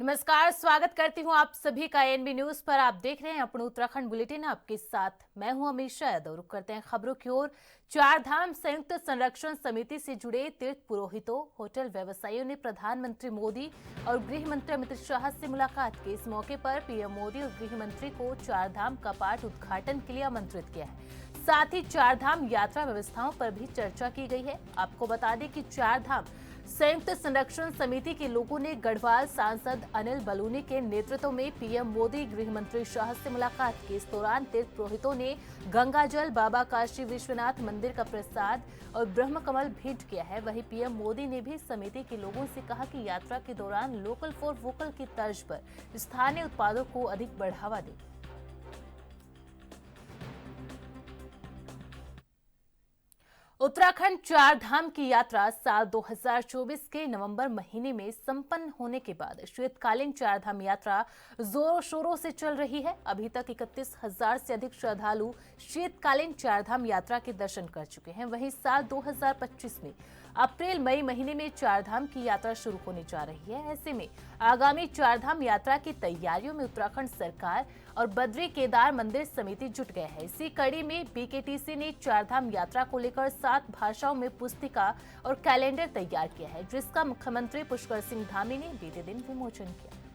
नमस्कार, स्वागत करती हूं आप सभी का एएनबी न्यूज पर। आप देख रहे हैं अपना उत्तराखंड बुलेटिन। आपके साथ मैं हूं अमीषा यादव। रुक करते हैं खबरों की ओर। चार धाम संयुक्त संरक्षण समिति से जुड़े तीर्थ पुरोहितों, होटल व्यवसायियों ने प्रधानमंत्री मोदी और गृह मंत्री अमित शाह से मुलाकात की। इस मौके पर पीएम मोदी और गृह मंत्री को चार धाम कपाट उद्घाटन के लिए आमंत्रित किया है। साथ ही चार धाम यात्रा व्यवस्थाओं पर भी चर्चा की गई है। आपको बता दें कि चार धाम संयुक्त संरक्षण समिति के लोगों ने गढ़वाल सांसद अनिल बलूनी के नेतृत्व में पीएम मोदी, गृह मंत्री शाह से मुलाकात की। इस दौरान तीर्थ पुरोहितों ने गंगाजल, बाबा काशी विश्वनाथ मंदिर का प्रसाद और ब्रह्म कमल भेंट किया है। वहीं पीएम मोदी ने भी समिति के लोगों से कहा कि यात्रा के दौरान लोकल फॉर वोकल की तर्ज पर स्थानीय उत्पादों को अधिक बढ़ावा दें। उत्तराखंड चार धाम की यात्रा साल 2024 के नवंबर महीने में संपन्न होने के बाद शीतकालीन चार धाम यात्रा जोरों शोरों से चल रही है। अभी तक 31,000 से अधिक श्रद्धालु शीतकालीन चार धाम यात्रा के दर्शन कर चुके हैं। वहीं साल 2025 में अप्रैल मई महीने में चार धाम की यात्रा शुरू होने जा रही है। ऐसे में आगामी चार धाम यात्रा की तैयारियों में उत्तराखंड सरकार और बद्री केदार मंदिर समिति जुट गए हैं। इसी कड़ी में बीकेटीसी ने चार धाम यात्रा को लेकर 7 भाषाओं में पुस्तिका और कैलेंडर तैयार किया है, जिसका मुख्यमंत्री पुष्कर सिंह धामी ने बीते दिन विमोचन किया।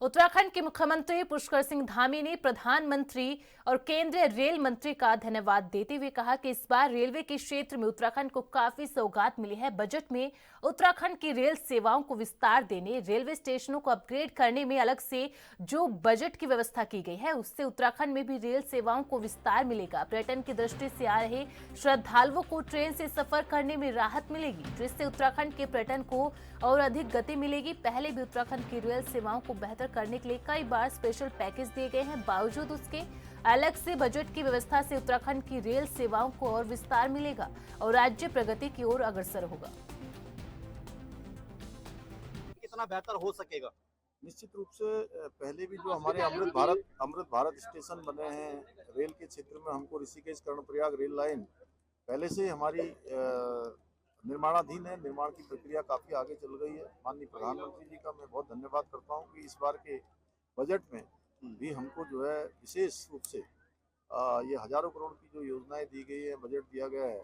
उत्तराखंड के मुख्यमंत्री पुष्कर सिंह धामी ने प्रधानमंत्री और केंद्रीय रेल मंत्री का धन्यवाद देते हुए कहा कि इस बार रेलवे के क्षेत्र में उत्तराखंड को काफी सौगात मिली है। बजट में उत्तराखंड की रेल सेवाओं को विस्तार देने, रेलवे स्टेशनों को अपग्रेड करने में अलग से जो बजट की व्यवस्था की गई है, उससे उत्तराखंड में भी रेल सेवाओं को विस्तार मिलेगा। पर्यटन की दृष्टि से आ रहे श्रद्धालुओं को ट्रेन से सफर करने में राहत मिलेगी, जिससे उत्तराखंड के पर्यटन को और अधिक गति मिलेगी। पहले भी उत्तराखंड की रेल सेवाओं को बेहतर करने के लिए कई बार स्पेशल पैकेज दिए गए हैं। बावजूद उसके अलग से बजट की व्यवस्था से उत्तराखंड की रेल सेवाओं को और विस्तार मिलेगा और राज्य प्रगति की ओर अग्रसर होगा। कितना बेहतर हो सकेगा? निश्चित रूप से पहले भी जो हमारे अमृत भारत स्टेशन बने हैं रेल के क्षेत्र में, हमको ऋषिकेश कर्णप्रयाग रेल लाइन पहले से हमारी निर्माणाधीन है। निर्माण की प्रक्रिया काफी आगे चल गई है। माननीय प्रधानमंत्री जी का मैं बहुत धन्यवाद करता हूं कि इस बार के बजट में भी हमको जो है विशेष रूप से ये हजारों करोड़ की जो योजनाएं दी गई है, बजट दिया गया है,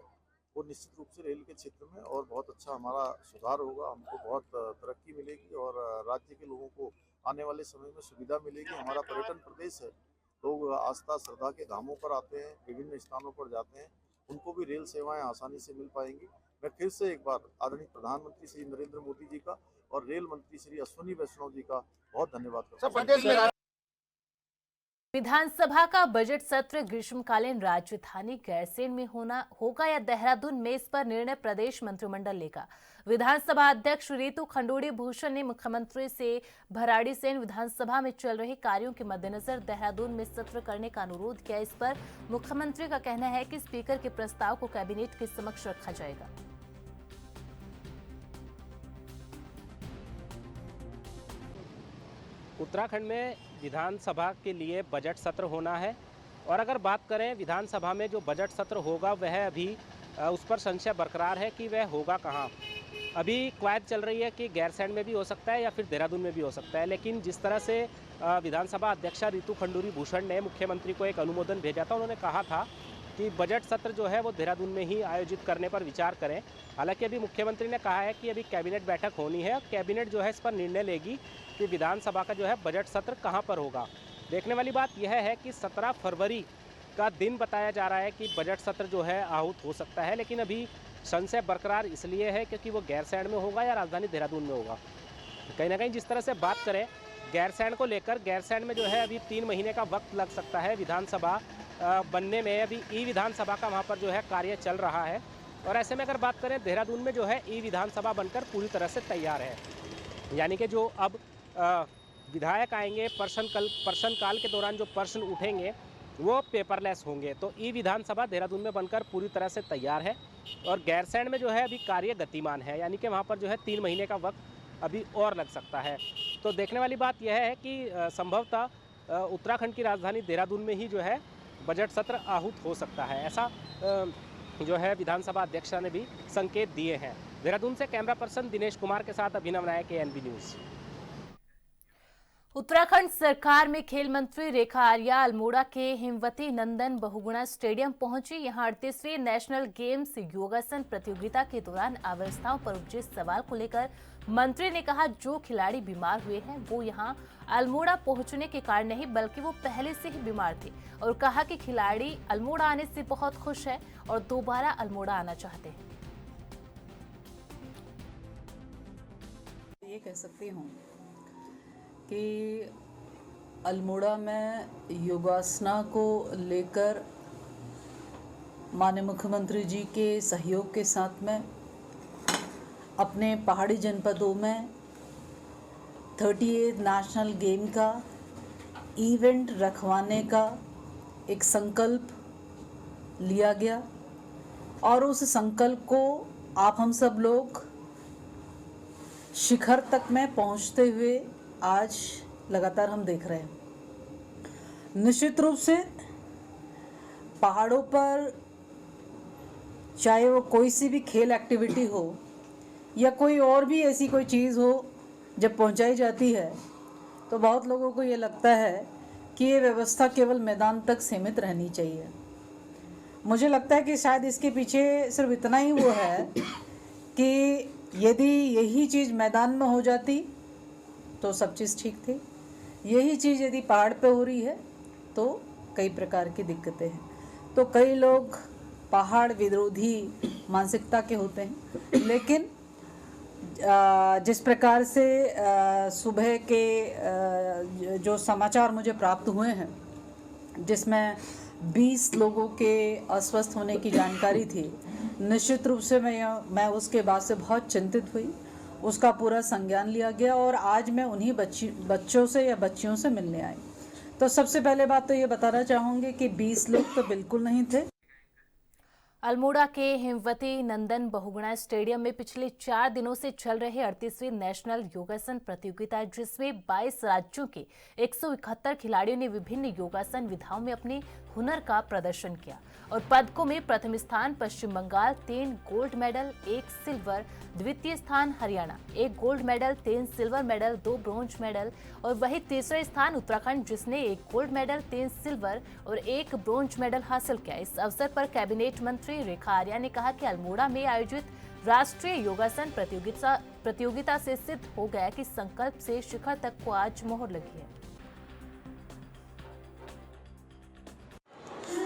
वो निश्चित रूप से रेल के क्षेत्र में और बहुत अच्छा हमारा सुधार होगा। हमको बहुत तरक्की मिलेगी और राज्य के लोगों को आने वाले समय में सुविधा मिलेगी। हमारा पर्यटन प्रदेश है, लोग आस्था श्रद्धा के धामों पर आते हैं, विभिन्न स्थानों पर जाते हैं, उनको भी रेल सेवाएं आसानी से मिल पाएंगी। मैं फिर से एक बार आदरणीय प्रधानमंत्री श्री नरेंद्र मोदी जी का और रेल मंत्री श्री अश्विनी वैष्णव जी का बहुत धन्यवाद करता हूं। विधानसभा का बजट सत्र ग्रीष्मकालीन राजधानी गैरसैंण में होगा या देहरादून में, इस पर निर्णय प्रदेश मंत्रिमंडल लेगा। विधानसभा अध्यक्ष ऋतु खंडूड़ी भूषण ने मुख्यमंत्री से भराड़ीसैंण विधानसभा में चल रहे कार्यों के मद्देनजर देहरादून में सत्र करने का अनुरोध किया। इस पर मुख्यमंत्री का कहना है कि स्पीकर के प्रस्ताव को कैबिनेट के समक्ष रखा जाएगा। उत्तराखंड में विधानसभा के लिए बजट सत्र होना है और अगर बात करें विधानसभा में जो बजट सत्र होगा वह अभी उस पर संशय बरकरार है कि वह होगा कहाँ। अभी कवायद चल रही है कि गैरसैंण में भी हो सकता है या फिर देहरादून में भी हो सकता है, लेकिन जिस तरह से विधानसभा अध्यक्षा ऋतु खंडूड़ी भूषण ने मुख्यमंत्री को एक अनुमोदन भेजा था, उन्होंने कहा था कि बजट सत्र जो है वो देहरादून में ही आयोजित करने पर विचार करें। हालांकि अभी मुख्यमंत्री ने कहा है कि अभी कैबिनेट बैठक होनी है और कैबिनेट जो है इस पर निर्णय लेगी कि विधानसभा का जो है बजट सत्र कहां पर होगा। देखने वाली बात यह है कि 17 फरवरी का दिन बताया जा रहा है कि बजट सत्र जो है आहूत हो सकता है, लेकिन अभी संशय बरकरार इसलिए है क्योंकि वो गैरसैंण में होगा या राजधानी देहरादून में होगा। कहीं ना कहीं जिस तरह से बात करें गैरसैंण को लेकर, गैरसैंण में जो है अभी 3 महीने का वक्त लग सकता है विधानसभा बनने में। अभी ई विधानसभा का वहाँ पर जो है कार्य चल रहा है और ऐसे में अगर बात करें देहरादून में जो है ई विधानसभा बनकर पूरी तरह से तैयार है, यानी कि जो अब विधायक आएंगे प्रश्न काल के दौरान जो प्रश्न उठेंगे वो पेपरलेस होंगे। तो ई विधानसभा देहरादून में बनकर पूरी तरह से तैयार है और गैरसैंण में जो है अभी कार्य गतिमान है, यानी कि वहाँ पर जो है 3 महीने का वक्त अभी और लग सकता है। तो देखने वाली बात यह है कि संभवतः उत्तराखंड की राजधानी देहरादून में ही जो है बजट सत्र आहूत हो सकता है। ऐसा जो है विधानसभा अध्यक्षा ने भी संकेत दिए हैं। देहरादून से कैमरा पर्सन दिनेश कुमार के साथ अभिनव नायक, एएनबी न्यूज। उत्तराखंड सरकार में खेल मंत्री रेखा आर्या अल्मोड़ा के हिमवती नंदन बहुगुणा स्टेडियम पहुंची। यहां 38वीं नेशनल गेम्स योगासन प्रतियोगिता के दौरान अव्यवस्थाओं पर उपजे सवाल को लेकर मंत्री ने कहा, जो खिलाड़ी बीमार हुए हैं वो यहां अल्मोड़ा पहुंचने के कारण नहीं बल्कि वो पहले से ही बीमार थे, और कहा कि खिलाड़ी अल्मोड़ा आने से बहुत खुश है और दोबारा अल्मोड़ा आना चाहते हैं। ये कह सकती हूँ कि अल्मोड़ा में योगासना को लेकर माननीय मुख्यमंत्री जी के सहयोग के साथ में अपने पहाड़ी जनपदों में 38 नेशनल गेम का इवेंट रखवाने का एक संकल्प लिया गया, और उस संकल्प को आप हम सब लोग शिखर तक में पहुंचते हुए आज लगातार हम देख रहे हैं। निश्चित रूप से पहाड़ों पर चाहे वो कोई सी भी खेल एक्टिविटी हो या कोई और भी ऐसी कोई चीज़ हो, जब पहुंचाई जाती है तो बहुत लोगों को ये लगता है कि ये व्यवस्था केवल मैदान तक सीमित रहनी चाहिए। मुझे लगता है कि शायद इसके पीछे सिर्फ इतना ही वो है कि यदि यही चीज़ मैदान में हो जाती तो सब चीज़ ठीक थी, यही चीज़ यदि पहाड़ पे हो रही है तो कई प्रकार की दिक्कतें हैं। तो कई लोग पहाड़ विरोधी मानसिकता के होते हैं, लेकिन जिस प्रकार से सुबह के जो समाचार मुझे प्राप्त हुए हैं जिसमें 20 लोगों के अस्वस्थ होने की जानकारी थी, निश्चित रूप से मैं उसके बाद से बहुत चिंतित हुई। उसका पूरा संज्ञान लिया गया और आज मैं उन्हीं बच्चों से या बच्चियों से मिलने आई। तो सबसे पहले बात तो ये बताना चाहूँगी कि 20 लोग तो बिल्कुल नहीं थे। अल्मोड़ा के हिमवती नंदन बहुगुणा स्टेडियम में पिछले 4 दिनों से चल रहे 38वीं नेशनल योगासन प्रतियोगिता, जिसमें 22 राज्यों के 171 खिलाड़ियों ने विभिन्न योगासन विधाओं में अपने हुनर का प्रदर्शन किया, और पदकों में प्रथम स्थान पश्चिम बंगाल 3 गोल्ड मेडल 1 सिल्वर, द्वितीय स्थान Haryana 1 gold medal 3 silver medal 2 bronze medal, और वही तीसरे स्थान उत्तराखंड जिसने 1 गोल्ड मेडल 3 सिल्वर और 1 ब्रोंज मेडल हासिल किया। इस अवसर पर कैबिनेट मंत्री रेखा आर्या ने कहा कि अल्मोड़ा में आयोजित राष्ट्रीय योगासन प्रतियोगिता से सिद्ध हो गया कि संकल्प से शिखर तक को आज मोहर लगी है।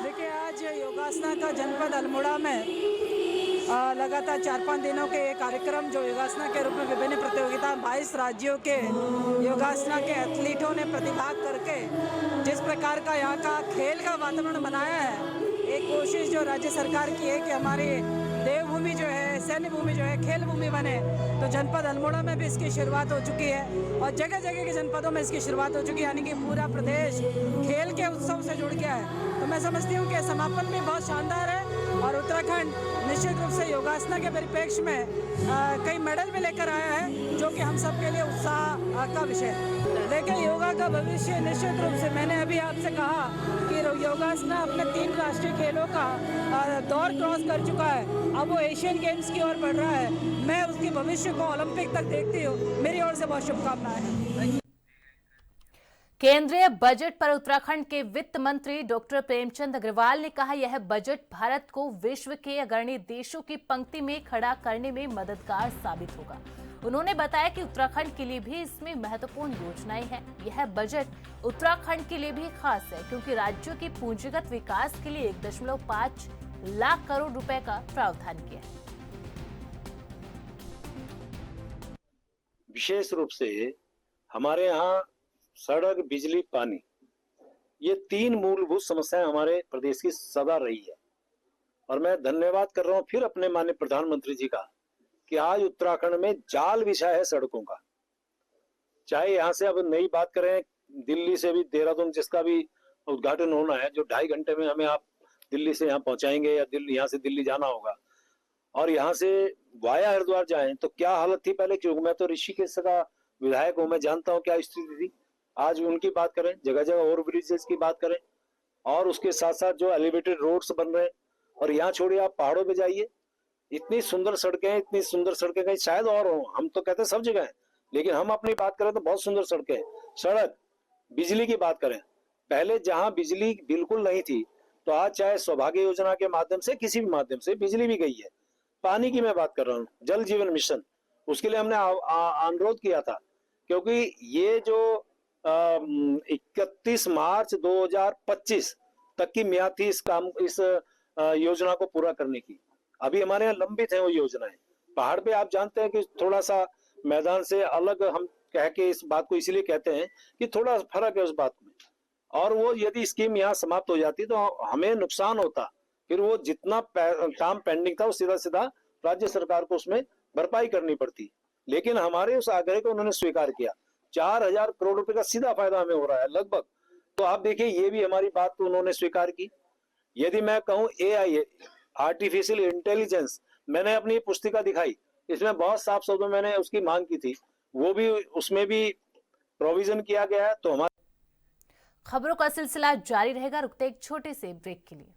देखिए, आज योगासना का जनपद अल्मोड़ा में लगातार 4-5 दिनों के कार्यक्रम जो योगासना के रूप में विभिन्न प्रतियोगिता 22 राज्यों के योगासना के एथलीटों ने प्रतिभाग करके जिस प्रकार का यहाँ का खेल का वातावरण बनाया है, एक कोशिश जो राज्य सरकार की है कि हमारी देवभूमि जो है, सैन्य भूमि जो है, खेल भूमि बने, तो जनपद अल्मोड़ा में भी इसकी शुरुआत हो चुकी है और जगह जगह के जनपदों में इसकी शुरुआत हो चुकी है, यानी कि पूरा प्रदेश खेल के उत्सव से जुड़ गया है। तो मैं समझती हूँ कि समापन भी बहुत शानदार है और उत्तराखंड निश्चित रूप से योगासना के परिप्रेक्ष्य में कई मेडल भी लेकर आया है, जो कि हम सब के लिए उत्साह का विषय है। लेकिन योगा का भविष्य निश्चित रूप से, मैंने अभी आपसे कहा कि योगासना अपने 3 राष्ट्रीय खेलों का दौर क्रॉस कर चुका है, अब वो एशियन गेम्स की ओर बढ़ रहा है। मैं उसकी भविष्य को ओलंपिक तक देखती हूँ। मेरी ओर से बहुत शुभकामनाएं हैं। केंद्रीय बजट पर उत्तराखंड के वित्त मंत्री डॉक्टर प्रेमचंद अग्रवाल ने कहा, यह बजट भारत को विश्व के अग्रणी देशों की पंक्ति में खड़ा करने में मददगार साबित होगा। उन्होंने बताया कि उत्तराखंड के लिए भी इसमें महत्वपूर्ण योजनाएं हैं। यह बजट उत्तराखंड के लिए भी खास है क्योंकि राज्यों के पूंजीगत विकास के लिए 1.5 लाख करोड़ रुपए का प्रावधान किया है। विशेष रूप से हमारे यहाँ सड़क, बिजली, पानी, ये 3 मूलभूत समस्याएं हमारे प्रदेश की सदा रही है। और मैं धन्यवाद कर रहा हूं फिर अपने माननीय प्रधानमंत्री जी का कि आज उत्तराखंड में जाल बिछा है सड़कों का। चाहे यहाँ से अब नई बात करें, दिल्ली से भी देहरादून जिसका भी उद्घाटन होना है, जो 2.5 घंटे में हमें आप दिल्ली से यहाँ पहुंचाएंगे या यहाँ से दिल्ली जाना होगा, और यहाँ से वाया हरिद्वार जाएं तो क्या हालत थी पहले, क्योंकि मैं तो ऋषिकेश का विधायक हूँ, मैं जानता हूँ क्या स्थिति थी। आज उनकी बात करें, जगह जगह ओवर ब्रिजेस की बात करें, और उसके साथ साथ जो एलिवेटेड रोड्स बन रहे हैं, और यहाँ छोड़िए आप पहाड़ों पे जाइए, इतनी सुंदर सड़कें कहीं शायद और हो, हम तो कहते हैं सब जगह है, लेकिन हम अपनी बात करें तो बहुत सुंदर सड़कें हैं। सड़क, बिजली की बात करें, पहले जहां बिजली बिल्कुल नहीं थी, तो आज चाहे सौभाग्य योजना के माध्यम से किसी भी माध्यम से बिजली भी गई है। पानी की मैं बात कर रहा हूँ, जल जीवन मिशन, उसके लिए हमने अनुरोध किया था, क्योंकि ये जो 31 मार्च 2025 तक की मियाद थी इस योजना को पूरा करने की। अभी हमारे यहाँ लंबित है वो योजनाएं। पहाड़ पे आप जानते हैं कि थोड़ा सा मैदान से अलग हम कह के इस बात को इसीलिए कहते हैं कि थोड़ा फर्क है उस बात में, और वो यदि स्कीम यहाँ समाप्त हो जाती तो हमें नुकसान होता, फिर वो जितना काम पेंडिंग था वो सीधा सीधा राज्य सरकार को उसमें भरपाई करनी पड़ती। लेकिन हमारे उस आग्रह को उन्होंने स्वीकार किया। 4,000 करोड़ रुपए का सीधा फायदा हमें हो रहा है लगभग। तो आप देखिए, ये भी हमारी बात तो उन्होंने स्वीकार की। यदि मैं कहूँ AI, आर्टिफिशियल इंटेलिजेंस, मैंने अपनी पुस्तिका दिखाई, इसमें बहुत साफ शब्दों में मैंने उसकी मांग की थी, वो भी उसमें भी प्रोविजन किया गया है। तो हमारे खबरों का सिलसिला जारी रहेगा, रुकते एक छोटे से ब्रेक के लिए।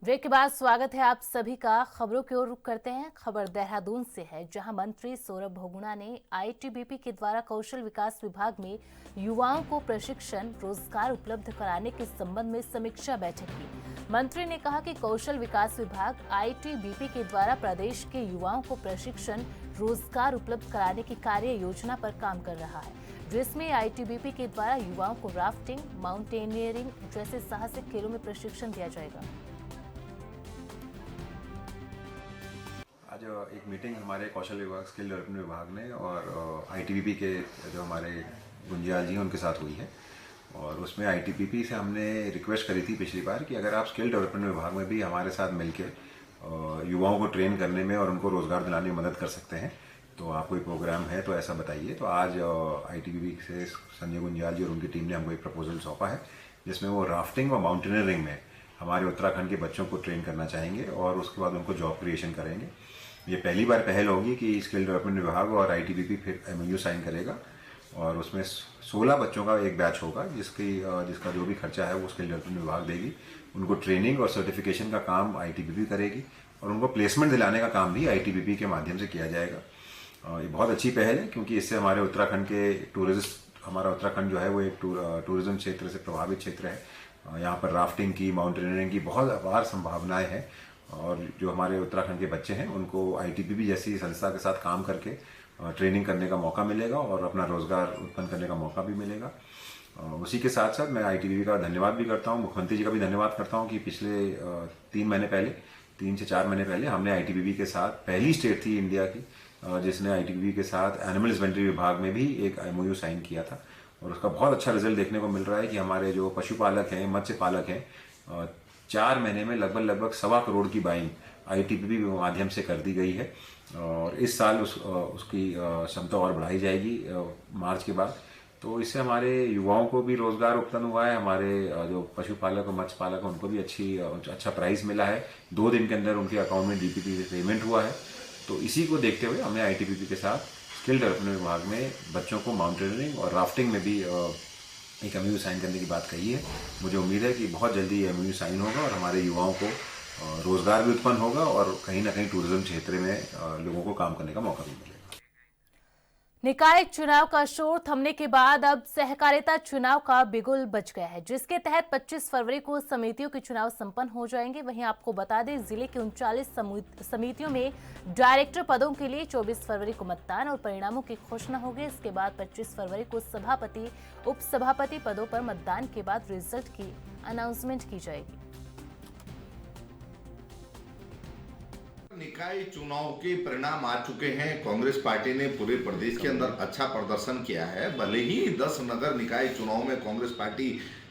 ब्रेक के बाद स्वागत है आप सभी का। खबरों की ओर रुख करते हैं। खबर देहरादून से है, जहां मंत्री सौरभ बहुगुणा ने ITBP के द्वारा कौशल विकास विभाग में युवाओं को प्रशिक्षण रोजगार उपलब्ध कराने के संबंध में समीक्षा बैठक की। मंत्री ने कहा कि कौशल विकास विभाग ITBP के द्वारा प्रदेश के युवाओं को प्रशिक्षण रोजगार उपलब्ध कराने की कार्य योजना पर काम कर रहा है, जिसमें ITBP के द्वारा युवाओं को राफ्टिंग, माउंटेनियरिंग जैसे साहसिक खेलों में प्रशिक्षण दिया जाएगा। आज एक मीटिंग हमारे कौशल विभाग, स्किल डेवलपमेंट विभाग ने और ITBP के जो हमारे गुंजियाल जी हैं उनके साथ हुई है, और उसमें ITBP से हमने रिक्वेस्ट करी थी पिछली बार कि अगर आप स्किल डेवलपमेंट विभाग में भी हमारे साथ मिलकर युवाओं को ट्रेन करने में और उनको रोज़गार दिलाने में मदद कर सकते हैं, तो आप कोई प्रोग्राम है तो ऐसा बताइए। तो आज ITBP से संजय गुंजियाल जी और उनकी टीम ने हमको एक प्रपोजल सौंपा है, जिसमें वो राफ्टिंग और माउंटेनियरिंग में हमारे उत्तराखंड के बच्चों को ट्रेन करना चाहेंगे और उसके बाद उनको जॉब क्रिएशन करेंगे। ये पहली बार पहल होगी कि स्किल डेवलपमेंट विभाग और ITBP फिर MOU साइन करेगा, और उसमें 16 बच्चों का एक बैच होगा, जिसका जो भी खर्चा है वो स्किल डेवलपमेंट विभाग देगी। उनको ट्रेनिंग और सर्टिफिकेशन का काम ITBP करेगी, और उनको प्लेसमेंट दिलाने का काम भी ITBP के माध्यम से किया जाएगा। ये बहुत अच्छी पहल है, क्योंकि इससे हमारे उत्तराखंड के हमारा उत्तराखंड जो है वो एक टूरिज्म क्षेत्र से प्रभावित क्षेत्र है। यहाँ पर राफ्टिंग की, माउंटेनियरिंग की बहुत अपार संभावनाएं हैं, और जो हमारे उत्तराखंड के बच्चे हैं उनको ITBP जैसी संस्था के साथ काम करके ट्रेनिंग करने का मौका मिलेगा और अपना रोज़गार उत्पन्न करने का मौका भी मिलेगा। उसी के साथ साथ मैं ITBP का धन्यवाद भी करता हूँ, मुख्यमंत्री जी का भी धन्यवाद करता हूँ कि पिछले 3 से 4 महीने पहले हमने ITBP के साथ, पहली स्टेट थी इंडिया की जिसने ITBP के साथ एनिमल हस्बेंड्री विभाग में भी एक MOU साइन किया था, और उसका बहुत अच्छा रिजल्ट देखने को मिल रहा है कि हमारे जो पशुपालक हैं, मत्स्य पालक हैं, 4 महीने में लगभग 1.25 करोड़ की बाइंग ITBP के माध्यम से कर दी गई है, और इस साल उसकी क्षमता और बढ़ाई जाएगी मार्च के बाद। तो इससे हमारे युवाओं को भी रोजगार उत्पन्न हुआ है, हमारे जो पशुपालक और मत्स्य पालक हैं उनको भी अच्छा प्राइस मिला है। 2 दिन के अंदर उनके अकाउंट में DPP से पेमेंट हुआ है। तो इसी को देखते हुए हमने ITBP के साथ स्किल डेवलपमेंट विभाग में बच्चों को माउंटेनियरिंग और राफ्टिंग में भी एक MOU साइन करने की बात कही है। मुझे उम्मीद है कि बहुत जल्दी ये MOU साइन होगा और हमारे युवाओं को रोजगार भी उत्पन्न होगा, और कहीं ना कहीं टूरिज्म क्षेत्र में लोगों को काम करने का मौका भी मिलेगा। निकाय चुनाव का शोर थमने के बाद अब सहकारिता चुनाव का बिगुल बज गया है, जिसके तहत 25 फरवरी को समितियों के चुनाव संपन्न हो जाएंगे। वहीं आपको बता दें, जिले के 39 समितियों में डायरेक्टर पदों के लिए 24 फरवरी को मतदान और परिणामों की घोषणा होगी। इसके बाद 25 फरवरी को सभापति, उपसभापति पदों पर मतदान के बाद रिजल्ट की अनाउंसमेंट की जाएगी। निकाय चुनाव के परिणाम आ चुके हैं। कांग्रेस पार्टी ने पूरे प्रदेश के अंदर अच्छा प्रदर्शन किया है। भले ही 10 नगर निकाय चुनाव में कांग्रेस पार्टी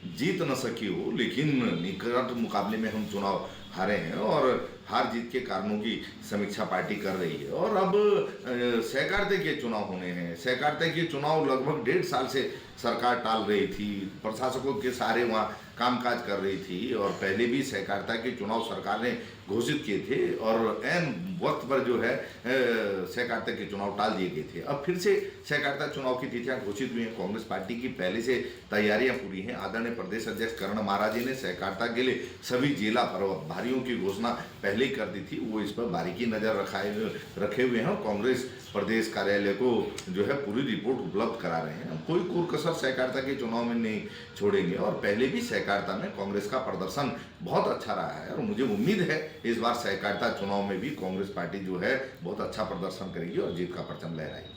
जीत न सकी हो, लेकिन निकट मुकाबले में हम चुनाव हारे हैं, और हार जीत के कारणों की समीक्षा पार्टी कर रही है। और अब सहकारिता के चुनाव होने हैं। सहकारिता के चुनाव लगभग 1.5 साल से सरकार टाल रही थी। प्रशासकों के सहारे वहाँ कामकाज कर रही थी और पहले भी सहकारिता के चुनाव सरकार ने घोषित किए थे और ऐन वक्त पर जो है सहकारिता के चुनाव टाल दिए गए थे। अब फिर से सहकारिता चुनाव की तिथियां घोषित हुई हैं। कांग्रेस पार्टी की पहले से तैयारियां पूरी हैं। आदरणीय प्रदेश अध्यक्ष कर्ण महाराज जी ने सहकारिता के लिए सभी जिला प्रभारियों की घोषणा पहले ही कर दी थी। वो इस पर बारीकी नजर रखे हुए हैं और कांग्रेस प्रदेश कार्यालय को जो है पूरी रिपोर्ट उपलब्ध करा रहे हैं। कोई कसर सहकारिता के चुनाव में नहीं छोड़ेंगे और पहले भी सहकारिता में कांग्रेस का प्रदर्शन बहुत अच्छा रहा है और मुझे उम्मीद है इस बार सहकारिता चुनाव में भी कांग्रेस पार्टी जो है बहुत अच्छा प्रदर्शन करेगी और जीत का परचम लहराएगी।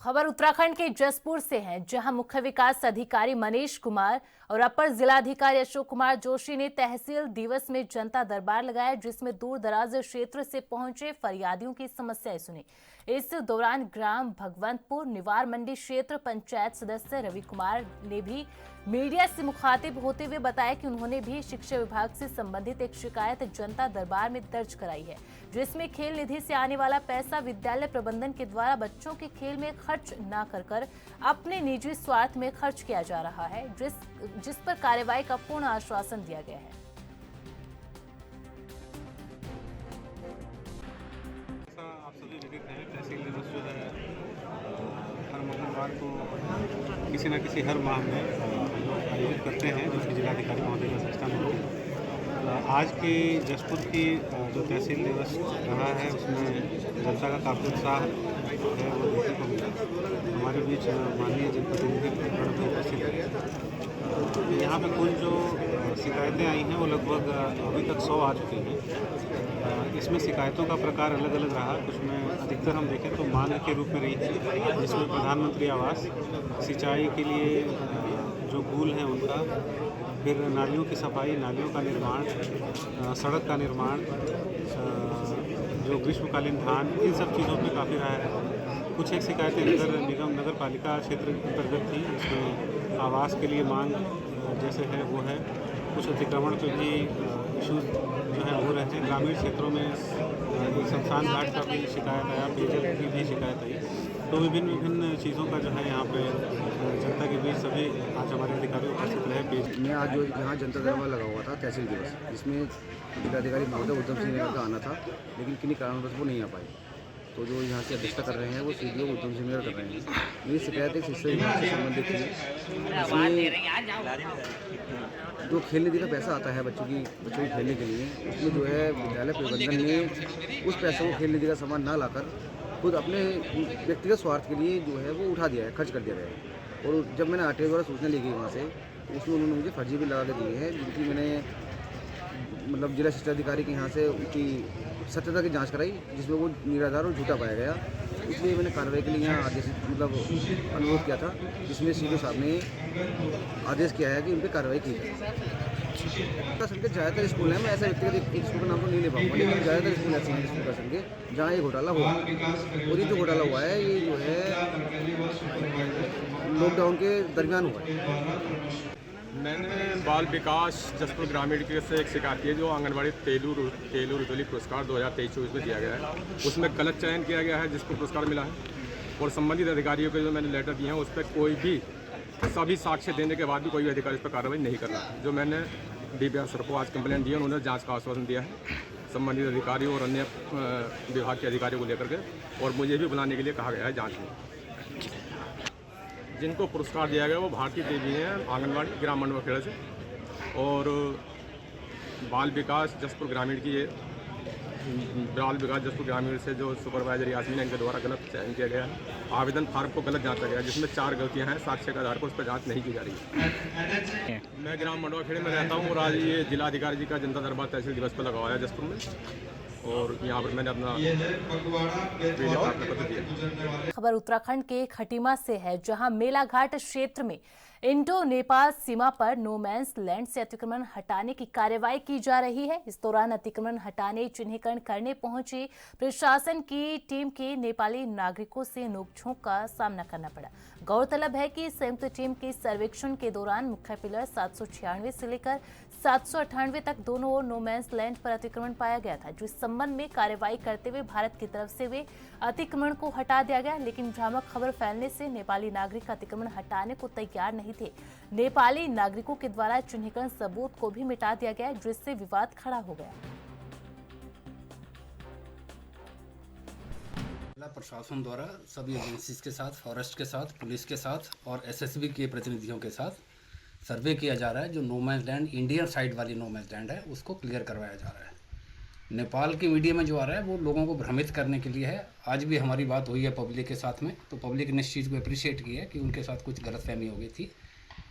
खबर उत्तराखंड के जसपुर से है, जहां मुख्य विकास अधिकारी मनीष कुमार और अपर जिलाधिकारी अशोक कुमार जोशी ने तहसील दिवस में जनता दरबार लगाया, जिसमें दूर दराज क्षेत्र से पहुंचे फरियादियों की समस्याएं सुनी। इस दौरान ग्राम भगवंतपुर निवार मंडी क्षेत्र पंचायत सदस्य रवि कुमार ने भी मीडिया से मुखातिब होते हुए बताया कि उन्होंने भी शिक्षा विभाग से संबंधित एक शिकायत जनता दरबार में दर्ज कराई है, जिसमें खेल निधि से आने वाला पैसा विद्यालय प्रबंधन के द्वारा बच्चों के खेल में खर्च न कर अपने निजी स्वार्थ में खर्च किया जा रहा है, जिस पर कार्रवाई का पूर्ण आश्वासन दिया गया है। आप सभी विदित हैं, तहसील दिवस जो है हर मंगलवार को किसी न किसी हर माह में आयोजित करते हैं, जो कि जिलाधिकारी महोदय की अध्यक्षता में होती है। आज की जसपुर की जो तहसील दिवस रहा है उसमें जनता का काफ़ी उत्साह है, वो देखने को मिला। हमारे बीच माननीय जनप्रतिनिधि भी उपस्थित है। यहाँ पे कुल जो शिकायतें आई हैं वो लगभग अभी तक 100 आ चुकी हैं। इसमें शिकायतों का प्रकार अलग अलग रहा। कुछ में अधिकतर हम देखें तो मांग के रूप में रही है, जिसमें प्रधानमंत्री आवास, सिंचाई के लिए जो पुल हैं उनका, फिर नालियों की सफाई, नालियों का निर्माण, सड़क का निर्माण, जो ग्रीष्मकालीन धान, इन सब चीज़ों पे काफ़ी रहा है। कुछ एक शिकायतें नगर पालिका क्षेत्र अंतर्गत थी, जिसमें आवास के लिए मांग जैसे है वो है। कुछ अतिक्रमण पे भी इशूज़ जो है हो रहे थे। ग्रामीण क्षेत्रों में एक शमशान घाट का भी शिकायत आया, पेयजल की भी शिकायत आई। तो विभिन्न चीज़ों का जो है यहाँ पे जनता के बीच सभी आज हमारे अधिकारी उपस्थित रहे। मैं आज जो यहाँ जनता दरबार लगा हुआ था तहसील दिवस, जिसमें जिलाधिकारी महोदय उद्यम सिंह नगर का आना था, लेकिन किन्हीं कारणवश वो नहीं आ पाए। तो जो यहाँ से अध्यक्षता कर रहे हैं वो सीडीओ उद्यम सिंह नगर कर रहे हैं। मेरी शिकायत एक शिक्षा विभाग से संबंधित थी। जो खेल निधि का पैसा आता है बच्चों के खेलने के लिए, उसमें जो है विद्यालय प्रबंधन ने उस पैसे को खेल निधि का सामान ना लाकर खुद अपने व्यक्तिगत स्वार्थ के लिए जो है वो उठा दिया है, खर्च कर दिया है। और जब मैंने आरटीओ द्वारा सूचना ली गई वहाँ से, तो उसमें उन्होंने मुझे फर्जी भी लगा के दिए हैं, जिनकी मैंने मतलब जिला शिक्षा अधिकारी के यहाँ से उनकी सत्यता की जांच कराई, जिसमें वो निराधार और झूठा पाया गया। इसलिए मैंने कार्रवाई के लिए यहाँ आदेश अनुरोध किया था, जिसमें सीडीओ साहब ने आदेश किया है कि उन पर कार्रवाई की जाए। संघ के ज़्यादातर स्कूल हैं, मैं ऐसा व्यक्तिगत एक स्कूल का नाम तो नहीं ले पाऊंगा, लेकिन ज़्यादातर स्कूल ऐसे हैं स्कूल का संघ के जहाँ ये घोटाला हुआ। और ये जो घोटाला हुआ है ये जो है लॉकडाउन के दरमियान हुआ है। मैंने बाल विकास जसपुर ग्रामीण के से एक शिकायत की है, जो आंगनबाड़ी तेलू रुतोली पुरस्कार 2023-24 में दिया गया है। उसमें गलत चयन किया गया है जिसको पुरस्कार मिला है, और संबंधित अधिकारियों के जो मैंने लेटर दिए हैं उस पर कोई भी सभी साक्ष्य देने के बाद भी कोई भी अधिकारी इस पर कार्रवाई नहीं कर रहा है। जो मैंने डीपीआर सर को आज कंप्लेंट दी है, उन्होंने जांच का आश्वासन दिया है संबंधित अधिकारियों और अन्य विभाग के अधिकारियों को लेकर के, और मुझे भी बुलाने के लिए कहा गया है जांच में। जिनको पुरस्कार दिया गया वो भारतीय देवी हैं आंगनबाड़ी ग्राम मंडवा से, और बाल विकास जसपुर ग्रामीण की ये बाल विकास जसपुर ग्रामीण से जो सुपरवाइजर यास्मीन है, इनके द्वारा गलत चयन किया गया है। आवेदन फार्म को गलत जांचा गया, जिसमें 4 गलतियां हैं। साक्ष्य के आधार पर उस पर जांच नहीं की जा रही है। मैं ग्राम मंडवा खेड़े में रहता हूँ और आज ये जिलाधिकारी जी का जनता दरबार तहसील दिवस पर लगा हुआ है जसपुर में, और यहाँ पर मैंने अपना पत्र दिया। खबर उत्तराखंड के खटीमा से है, जहां मेलाघाट क्षेत्र में इंडो नेपाल सीमा पर नो मैंस लैंड से अतिक्रमण हटाने की कार्रवाई की जा रही है। इस दौरान अतिक्रमण हटाने चिन्हीकरण करने पहुंची प्रशासन की टीम के नेपाली नागरिकों से नोकझोंक का सामना करना पड़ा। गौरतलब है कि संयुक्त टीम के सर्वेक्षण के दौरान मुख्य पिलर 796 से लेकर 798 तक दोनों ओर नो मैंस लैंड पर अतिक्रमण पाया गया था, जिस संबंध में कार्रवाई करते हुए भारत की तरफ से वे अतिक्रमण को हटा दिया गया। लेकिन लेकिन भ्रामक खबर फैलने से नेपाली नागरिक अतिक्रमण हटाने को तैयार नहीं थे। नेपाली नागरिकों के द्वारा चिन्हीकरण सबूत को भी मिटा दिया गया, जिससे विवाद खड़ा हो गया। जिला प्रशासन द्वारा सभी एजेंसीज के साथ, फॉरेस्ट के साथ, पुलिस के साथ और एसएसबी के प्रतिनिधियों के साथ सर्वे किया जा रहा है। जो no man's land, Indian side वाली नो मैंस लैंड है, उसको क्लियर करवाया जा रहा है। नेपाल की मीडिया में जो आ रहा है वो लोगों को भ्रमित करने के लिए है। आज भी हमारी बात हुई है पब्लिक के साथ में, तो पब्लिक ने इस चीज़ को अप्रिशिएट किया है कि उनके साथ कुछ गलतफहमी हो गई थी।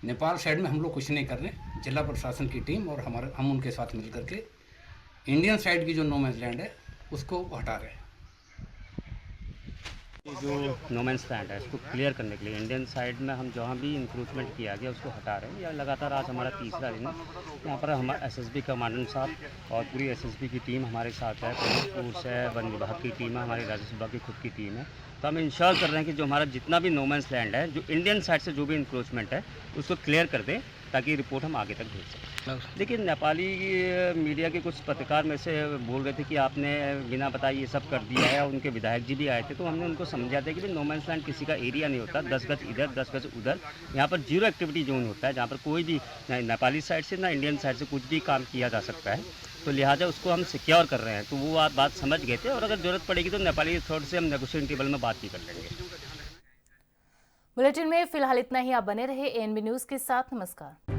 नेपाल साइड में हम लोग कुछ नहीं कर रहे। जिला प्रशासन की टीम और हम उनके साथ मिल करके इंडियन साइड की जो नो मैंस लैंड है उसको हटा रहे हैं। जो नोमैंस लैंड है उसको क्लियर करने के लिए इंडियन साइड में हम जहाँ भी इंक्रोचमेंट किया गया उसको हटा रहे हैं। या लगातार आज हमारा तीसरा दिन है। यहाँ पर हमारा एसएसबी कमांडेंट साहब और पूरी एसएसबी की टीम हमारे साथ है, पुलिस फोर्स है, वन विभाग की टीम है, हमारी राजस्व विभाग की खुद की टीम है। तो हम इंश्योर कर रहे हैं कि जो हमारा जितना भी नोमैंस लैंड है, जो इंडियन साइड से जो भी इंक्रोचमेंट है उसको क्लियर कर दें, ताकि रिपोर्ट हम आगे तक भेज सकें। लेकिन नेपाली मीडिया के कुछ पत्रकार में से बोल रहे थे कि आपने बिना बताए ये सब कर दिया है, और उनके विधायक जी भी आए थे। तो हमने उनको समझा था कि भाई नो मैंस लैंड किसी का एरिया नहीं होता, 10 गज इधर 10 गज उधर। यहाँ पर जीरो एक्टिविटी जोन होता है, जहाँ पर कोई भी ना नेपाली साइड से ना इंडियन साइड से कुछ भी काम किया जा सकता है। तो लिहाजा उसको हम सिक्योर कर रहे हैं। तो वो बात समझ गए थे, और अगर जरूरत पड़ेगी तो नेपाली अथॉरिटी से हम नेगोशिएशन टेबल में बात भी कर लेंगे। बुलेटिन में फिलहाल इतना ही। आप बने रहे एएनबी न्यूज के साथ। नमस्कार।